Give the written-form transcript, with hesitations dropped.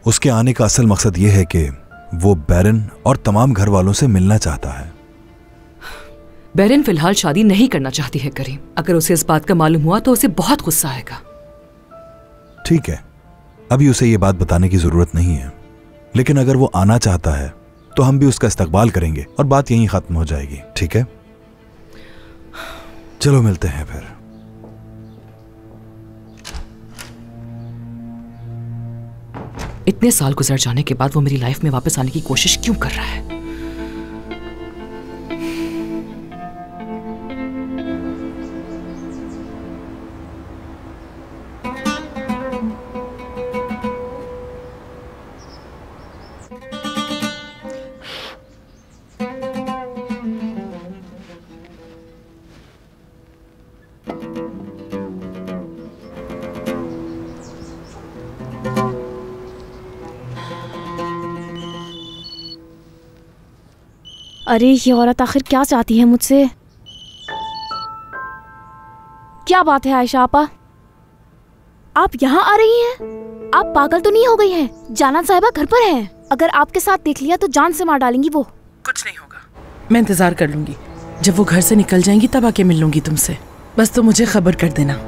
उसके आने का असल मकसद यह है कि वो बैरन और तमाम घर वालों से मिलना चाहता है। बैरन फिलहाल शादी नहीं करना चाहती है करीम। अगर उसे इस बात का मालूम हुआ तो उसे बहुत गुस्सा आएगा। ठीक है, अभी उसे ये बात बताने की जरूरत नहीं है, लेकिन अगर वो आना चाहता है तो हम भी उसका इस्तकबाल करेंगे और बात यहीं खत्म हो जाएगी। ठीक है, चलो मिलते हैं फिर। इतने साल गुजर जाने के बाद वो मेरी लाइफ में वापस आने की कोशिश क्यों कर रहा है? अरे ये औरत आखिर क्या चाहती है मुझसे? क्या बात है आयशा आपा, आप यहाँ आ रही हैं? आप पागल तो नहीं हो गई हैं? जाना साहिबा घर पर हैं। अगर आपके साथ देख लिया तो जान से मार डालेंगी वो। कुछ नहीं होगा, मैं इंतजार कर लूंगी। जब वो घर से निकल जाएंगी तब आके मिल लूंगी तुमसे। बस तुम मुझे खबर कर देना।